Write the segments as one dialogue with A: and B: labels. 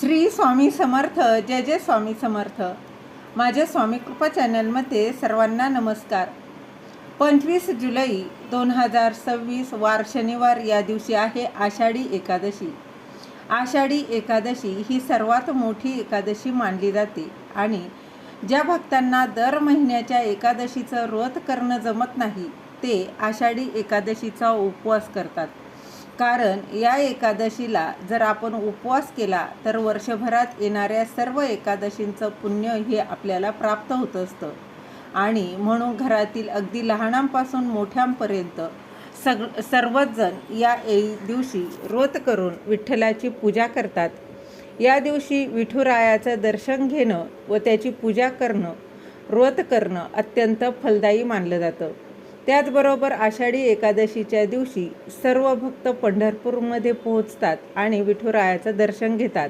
A: श्री स्वामी समर्थ. जय जय स्वामी समर्थ. माझ्या स्वामी कृपा चॅनलमध्ये सर्वांना नमस्कार. 25 जुलै 2026 वार शनिवार. या दिवशी आहे आषाढी एकादशी. आषाढी एकादशी ही सर्वात मोठी एकादशी मानली जाते आणि ज्या भक्तांना दर महिन्याच्या एकादशीचं व्रत करणं जमत नाही ते आषाढी एकादशीचा उपवास करतात. कारण या एकादशीला जर आपण उपवास केला तर वर्षभरात येणाऱ्या सर्व एकादशींचं पुण्य हे आपल्याला प्राप्त होत असतं. आणि म्हणून घरातील अगदी लहानांपासून मोठ्यांपर्यंत सर्वच जण या दिवशी व्रत करून विठ्ठलाची पूजा करतात. या दिवशी विठुरायाचं दर्शन घेणं व त्याची पूजा करणं, व्रत करणं अत्यंत फलदायी मानलं जातं. त्याचबरोबर आषाढी एकादशीच्या दिवशी सर्व भक्त पंढरपूरमध्ये पोहोचतात आणि विठुरायाचं दर्शन घेतात.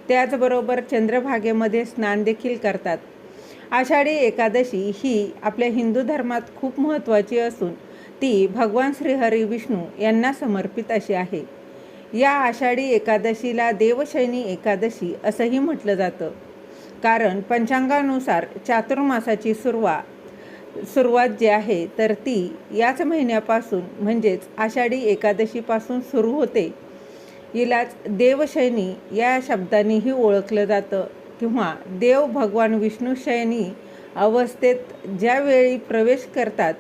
A: त्याचबरोबर चंद्रभागेमध्ये स्नान देखील करतात. आषाढी एकादशी ही आपल्या हिंदू धर्मात खूप महत्त्वाची असून ती भगवान श्रीहरी विष्णू यांना समर्पित अशी आहे. या आषाढी एकादशीला देवशयनी एकादशी असंही म्हटलं जातं. कारण पंचांगानुसार चातुर्मासाची सुरुवात जी आहे तर ती याच महिन्यापासून म्हणजेच आषाढी एकादशीपासून सुरू होते. हिलाच देवशयनी या शब्दानेही ओळखलं जातं किंवा देव भगवान विष्णू शयनी अवस्थेत ज्यावेळी प्रवेश करतात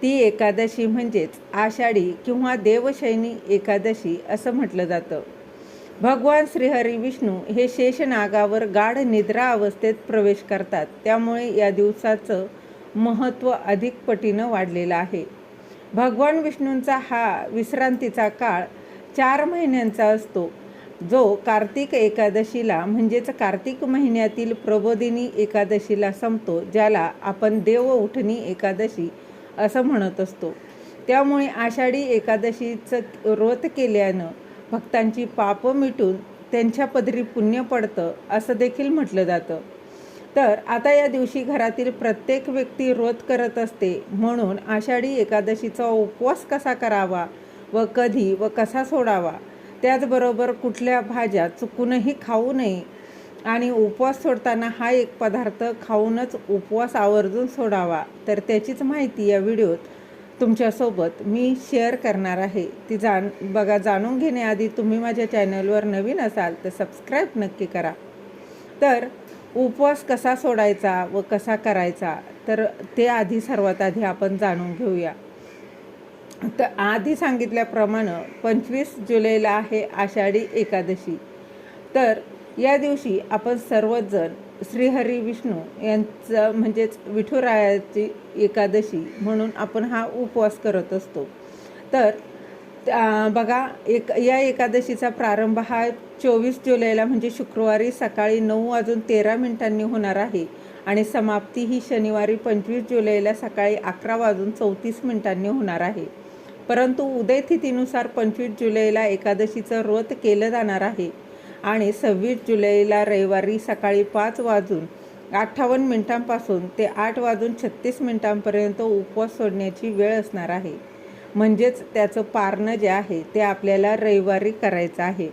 A: ती एकादशी म्हणजेच आषाढी किंवा देवशयनी एकादशी असं म्हटलं जातं. भगवान श्रीहरी विष्णू हे शेषनागावर गाढ निद्रा अवस्थेत प्रवेश करतात. त्यामुळे या दिवसाचं महत्त्व अधिक पटीनं वाढलेलं आहे. भगवान विष्णूंचा हा विश्रांतीचा काळ 4 महिन्यांचा असतो, जो कार्तिक एकादशीला म्हणजेच कार्तिक महिन्यातील प्रबोधिनी एकादशीला संपतो, ज्याला आपण देव उठणी एकादशी असं म्हणत असतो. त्यामुळे आषाढी एकादशीचं व्रत केल्यानं भक्तांची पापं मिटून त्यांच्या पदरी पुण्य पडतं असं देखील म्हटलं जातं. तर आता या दिवशी घरातील प्रत्येक व्यक्ती व्रत करत असते. म्हणून आषाढी एकादशीचा उपवास कसा करावा व कधी व कसा सोडावा, त्याचबरोबर कुठल्या भाज्या चुकूनही खाऊ नये आणि उपवास सोडताना हा एक पदार्थ खाऊनच उपवास आवर्जून सोडावा, तर त्याचीच माहिती या व्हिडिओत तुमच्यासोबत मी शेअर करणार आहे. ती जाणून घेण्याआधी तुम्ही माझ्या चॅनलवर नवीन असाल तर सबस्क्राईब नक्की करा. तर उपवास कसा सोडायचा व कसा करायचा तर ते सर्वात आधी आपण जाणून घेऊया. तर आधी सांगितल्याप्रमाणे 25 जुलैला आहे आषाढी एकादशी. तर या दिवशी आपण सर्वच जण श्रीहरी विष्णू यांचं म्हणजेच विठुरायाची एकादशी म्हणून आपण हा उपवास करत असतो. तर बघा या एकादशीचा प्रारंभ हा 24 जुलैला म्हणजे शुक्रवारी सकाळी 9:13 होणार आहे आणि समाप्ती ही शनिवारी 25 जुलैला सकाळी 11:34 होणार आहे. परंतु उदयतिथीनुसार 25 जुलैला एकादशीचं व्रत केलं जाणार आहे आणि 26 जुलैला रविवारी सकाळी 5:58 पासून ते 8:36 उपवास सोडण्याची वेळ असणार आहे. म्हणजेच त्याचं पारणं जे आहे ते आपल्याला रविवारी करायचं आहे.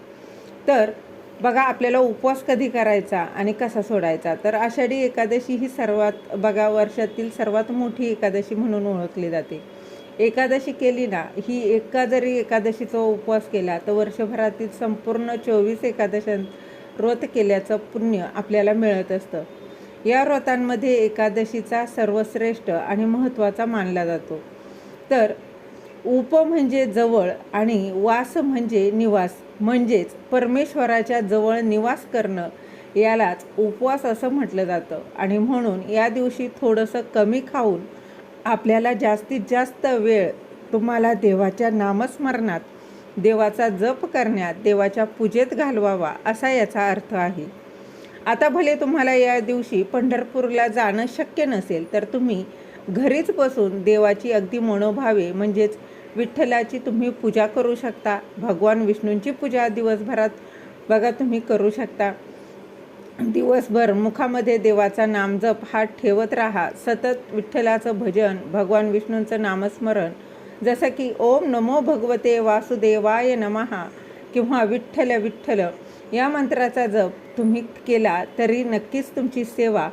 A: तर बघा आपल्याला उपवास कधी करायचा आणि कसा सोडायचा. तर आषाढी एकादशी ही वर्षातील सर्वात मोठी एकादशी म्हणून ओळखली जाते. एकादशी केली ना, ही जरी एकादशीचा उपवास केला तर वर्षभरातील संपूर्ण 24 एकादशांत व्रत केल्याचं पुण्य आपल्याला मिळत असतं. या व्रतांमध्ये एकादशीचा सर्वश्रेष्ठ आणि महत्त्वाचा मानला जातो. तर उप म्हणजे जवळ आणि वास म्हणजे निवास, म्हणजेच परमेश्वराच्या जवळ निवास करणं यालाच उपवास असं म्हटलं जातं. आणि म्हणून या दिवशी थोडंसं कमी खाऊन आपल्याला जास्तीत जास्त वेळ तुम्हाला देवाच्या नामस्मरणात, देवाचा जप करण्यात, देवाच्या पूजेत घालवावा असा याचा अर्थ आहे. आता भले तुम्हाला या दिवशी पंढरपूरला जाणं शक्य नसेल तर तुम्ही घरीच बसून देवाची अगदी मनोभावे म्हणजेच विठ्ठलाची तुम्ही पूजा करू शकता. भगवान विष्णूंची पूजा दिवसभरात बघा तुम्ही करू शकता. दिवसभर मुखामध्ये देवाचा नामजप हा ठेवत राहा. सतत विठ्ठलाचं भजन, भगवान विष्णूंचं नामस्मरण, जसं की ओम नमो भगवते वासुदेवाय नमः किंवा विठ्ठल विठ्ठल या मंत्राचा जप तुम्ही केला तरी नक्कीच तुमची सेवा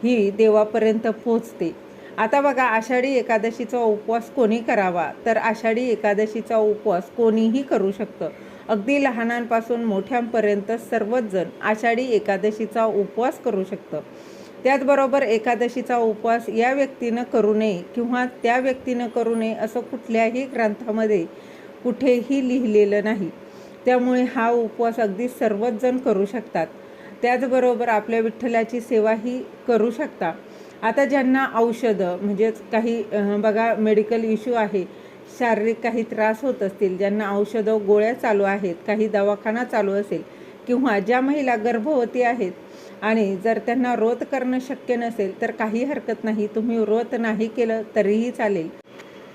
A: ही देवापर्यंत पोहोचते. आता बघा, आषाढी एकादशीचा उपवास कोणी करावा? तर आषाढी एकादशीचा उपवास कोणीही करू शकतं. अगदी लहानांपासून मोठ्यांपर्यंत सर्वच जण आषाढी एकादशीचा उपवास करू शकतं. त्याचबरोबर एकादशीचा उपवास या व्यक्तीनं करू नये किंवा त्या व्यक्तीनं करू नये असं कुठल्याही ग्रंथामध्ये कुठेही लिहिलेलं नाही. त्यामुळे हा उपवास अगदी सर्वच जण करू शकतात. त्याचबरोबर आपल्या विठ्ठलाची सेवाही करू शकता. आता ज्यांना औषधं म्हणजेच काही बघा मेडिकल इश्यू आहे, शारीरिक काही त्रास होत असतील, ज्यांना औषधं गोळ्या चालू आहेत, काही दवाखाना चालू असेल किंवा ज्या महिला गर्भवती आहेत आणि जर त्यांना व्रत करणं शक्य नसेल तर काही हरकत नाही, तुम्ही व्रत नाही केलं तरीही चालेल.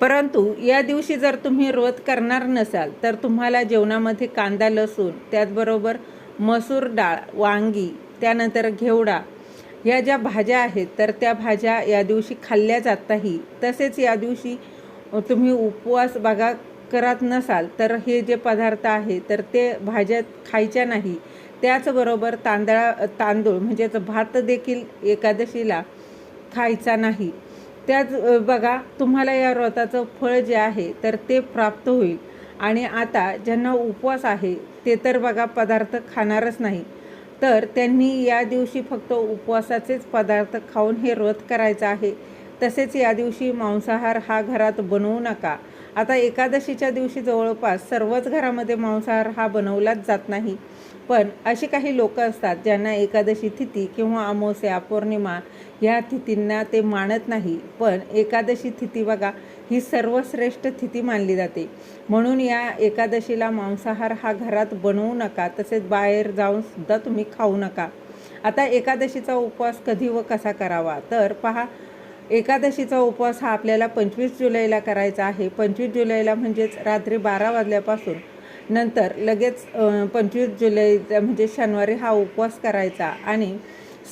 A: परंतु या दिवशी जर तुम्ही व्रत करणार नसाल तर तुम्हाला जेवणामध्ये कांदा, लसूण, त्याचबरोबर मसूर डाळ, वांगी, त्यानंतर घेवडा ह्या ज्या भाज्या आहेत तर त्या भाज्या या दिवशी खाल्ल्या जात नाही. तसेच या दिवशी तुम्ही उपवास बघा करत नसाल तर हे जे पदार्थ आहे तर ते भाज्या खायच्या नाही. त्याचबरोबर तांदूळ म्हणजेच भात देखील एकादशीला खायचा नाही. त्याच बघा तुम्हाला या व्रताचं फळ जे आहे तर ते प्राप्त होईल. आणि आता ज्यांना उपवास आहे ते तर बघा पदार्थ खाणारच नाही, तर त्यांनी या दिवशी फक्त उपवासाचेच पदार्थ खाऊन हे व्रत करायचं आहे. तसेच या दिवशी मांसाहार हा घरात बनवू नका. आता एकादशीच्या दिवशी जवळपास सर्वच घरामध्ये मांसाहार हा बनवलाच जात नाही, पण अशी काही लोक असतात ज्यांना एकादशी तिथी किंवा अमावस्या, पौर्णिमा ह्या तिथींना ते मानत नाही. पण एकादशी तिथी बघा ही सर्वश्रेष्ठ तिथी मानली जाते. म्हणून या एकादशीला मांसाहार हा घरात बनवू नका, तसेच बाहेर जाऊन सुद्धा तुम्ही खाऊ नका. आता एकादशीचा उपवास कधी व कसा करावा? तर पहा, एकादशीचा उपवास हा आपल्याला 25 जुलैला करायचा आहे. 25 जुलैला म्हणजेच रात्री 12 वाजल्यापासून नंतर लगेच 25 जुलै म्हणजे शनिवारी हा उपवास करायचा आणि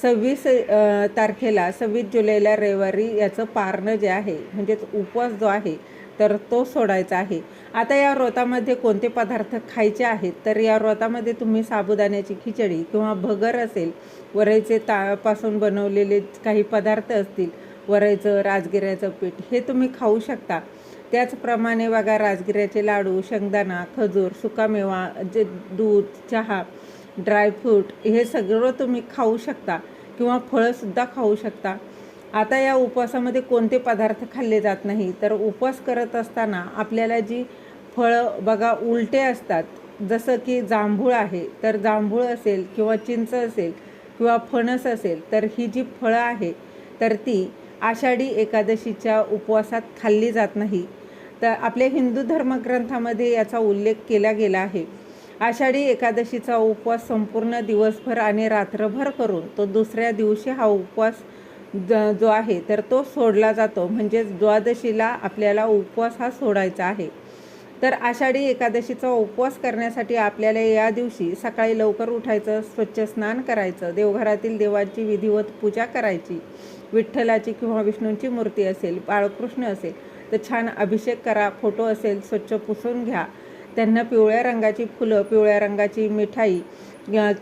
A: 26 तारखेला 26 जुलैला रविवारी याचं पारणं जे आहे म्हणजेच उपवास जो आहे तर तो सोडायचा आहे. आता या व्रतामध्ये कोणते पदार्थ खायचे आहेत? तर या व्रतामध्ये तुम्ही साबुदाण्याची खिचडी किंवा भगर असेल, वरईचे पासून बनवलेले काही पदार्थ असतील, वरईचं, राजगिऱ्याचं पीठ हे तुम्ही खाऊ शकता. त्याचप्रमाणे बघा राजगिऱ्याचे लाडू, शेंगदाणा, खजूर, सुकामेवा, जे दूध, चहा, ड्रायफ्रूट हे सगळं तुम्ही खाऊ शकता किंवा फळंसुद्धा खाऊ शकता. आता या उपवासामध्ये कोणते पदार्थ खाल्ले जात नाही? तर उपवास करत असताना आपल्याला जी फळं बघा उलटे असतात, जसं की जांभूळ आहे तर जांभूळ असेल किंवा चिंच असेल किंवा फणस असेल तर ही जी फळं आहे तर ती आषाढी एकादशीच्या उपवासात खाल्ली जात नाही. तर आपल्या हिंदू धर्मग्रंथामध्ये याचा उल्लेख केला गेला आहे. आषाढी एकादशीचा उपवास संपूर्ण दिवसभर आणि रात्रभर करून तो दुसऱ्या दिवशी हा उपवास जो आहे तर तो सोडला जातो. म्हणजेच द्वादशीला आपल्याला उपवास हा सोडायचा आहे. तर आषाढी एकादशीचा उपवास करण्यासाठी आपल्याला या दिवशी सकाळी लवकर उठायचं, स्वच्छ स्नान करायचं, देवघरातील देवाची विधिवत पूजा करायची, विठ्ठलाची किंवा विष्णूंची मूर्ती असेल, बाळकृष्ण असेल तर छान अभिषेक करा, फोटो असेल स्वच्छ पुसून घ्या, त्यांना पिवळ्या रंगाची फुलं, पिवळ्या रंगाची मिठाई,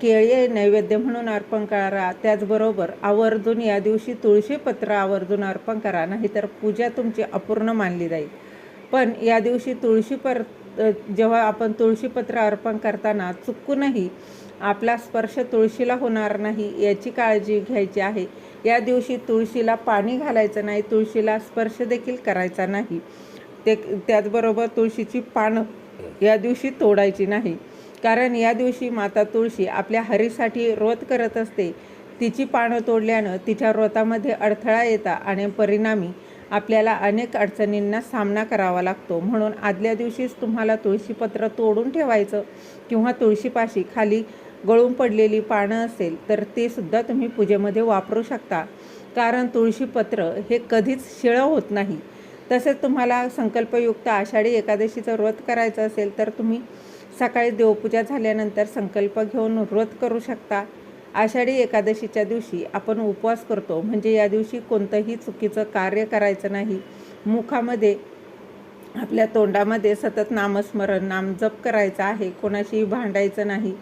A: केळी नैवेद्य म्हणून अर्पण करा. त्याचबरोबर आवर्जून या दिवशी तुळशीपत्र आवर्जून अर्पण करा, नाहीतर पूजा तुमची अपूर्ण मानली जाईल. पण या दिवशी जेव्हा आपण तुळशीपत्र अर्पण करताना चुकूनही आपला स्पर्श तुळशीला होणार नाही याची काळजी घ्यायची आहे. या दिवशी तुळशीला पाणी घालायचं नाही, तुळशीला स्पर्श देखील करायचा नाही. त्याचबरोबर तुळशीची पानं या दिवशी तोडायची नाही, कारण या दिवशी माता तुळशी आपल्या हरीसाठी व्रत करत असते. तिची पानं तोडल्यानं तिच्या व्रतामध्ये अडथळा येतात आणि परिणामी आपल्याला अनेक अडचणींना सामना करावा लागतो. म्हणून आदल्या दिवशीच तुम्हाला तुळशीपत्र तोडून ठेवायचं किंवा तुळशीपाशी खाली गळून पडलेली पानं असेल तर ते सुद्धा तुम्ही पूजेमध्ये वापरू शकता, कारण तुळशीपत्र हे कधीच शिळं होत नाही. तसेच तुम्हाला संकल्पयुक्त आषाढी एकादशीचं व्रत करायचं असेल तर तुम्ही सकाळी देवपूजा झाल्यानंतर संकल्प घेऊन व्रत करू शकता. आषाढी एकादशीच्या दिवशी आपण उपवास करतो म्हणजे या दिवशी कोणतंही चुकीचं कार्य करायचं नाही. मुखामध्ये आपल्या तोंडामध्ये सतत नामस्मरण, नामजप करायचं आहे, कोणाशीही भांडायचं नाही,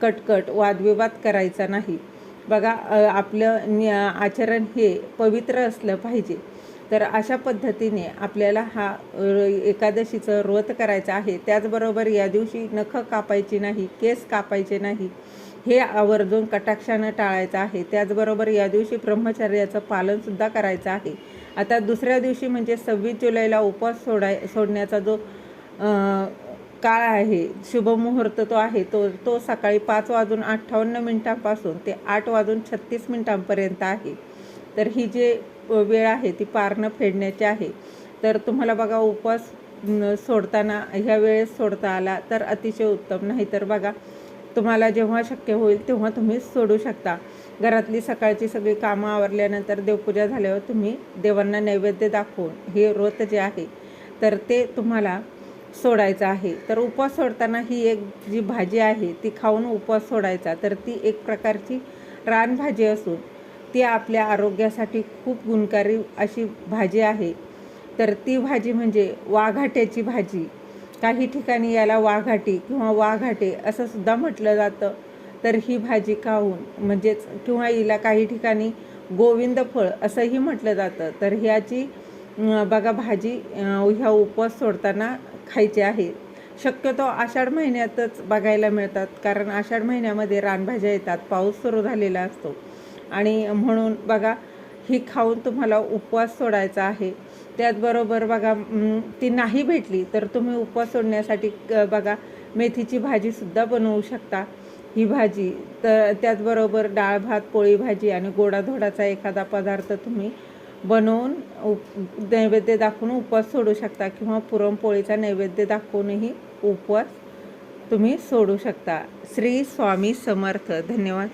A: कटकट वादविवाद करायचा नाही. बघा आपलं आचरण हे पवित्र असलं पाहिजे. तर अशा पद्धतीने आपल्याला हा एकादशीचं व्रत करायचं आहे. त्याचबरोबर या दिवशी नखं कापायची नाही, केस कापायचे नाही, हे आवर्जून कटाक्षानं टाळायचं आहे. त्याचबरोबर या दिवशी ब्रह्मचर्याचं पालनसुद्धा करायचं आहे. आता दुसऱ्या दिवशी म्हणजे 26 जुलैला उपवास सोडण्याचा जो काळ आहे, शुभमुहूर्त तो आहे तो सकाळी 5:58 ते 8:36 आहे. तर ही जे वेळ आहे ती पारणं फेडण्याची आहे. तर तुम्हाला बघा उपवास सोडताना ह्या वेळेस सोडता आला तर अतिशय उत्तम. नाही तर बघा तुम्हाला जेव्हा शक्य होईल तेव्हा तुम्ही सोडू शकता. घरातली सकाळची सगळी कामं आवरल्यानंतर देवपूजा झाल्यावर तुम्ही देवांना नैवेद्य दाखवून हे व्रत जे आहे तर ते तुम्हाला सोडायचं आहे. तर उपवास सोडताना ही एक जी भाजी आहे ती खाऊन उपवास सोडायचा. तर ती एक प्रकारची रानभाजी असून ती आपल्या आरोग्यासाठी खूप गुणकारी अशी भाजी आहे. तर ती भाजी म्हणजे वाघाट्याची भाजी. काही ठिकाणी याला वाघाटी किंवा वाघाटे असं सुद्धा म्हटलं जातं. तर ही भाजी खाऊन म्हणजेच किंवा हिला काही ठिकाणी गोविंद फळ असंही म्हटलं जातं. तर ह्याची बघा भाजी ह्या उपवास सोडताना खायची आहे. शक्यतो आषाढ महिन्यातच बघायला मिळतात, कारण आषाढ महिन्यामध्ये रानभाज्या येतात, पाऊस सुरू झालेला असतो आणि म्हणून बघा ही खाऊन तुम्हाला उपवास सोडायचा आहे. त्याचबरोबर बघा ती नाही भेटली तर तुम्ही उपवास सोडण्यासाठी बघा मेथीची भाजीसुद्धा बनवू शकता. ही भाजी तर त्याचबरोबर डाळ भात पोळी भाजी आणि गोडाधोडाचा एखादा पदार्थ तुम्ही बनवून नैवेद्य दाखवून उपवास सोडू शकता किंवा पुरणपोळीचा नैवेद्य दाखवूनही उपवास तुम्ही सोडू शकता. श्री स्वामी समर्थ. धन्यवाद.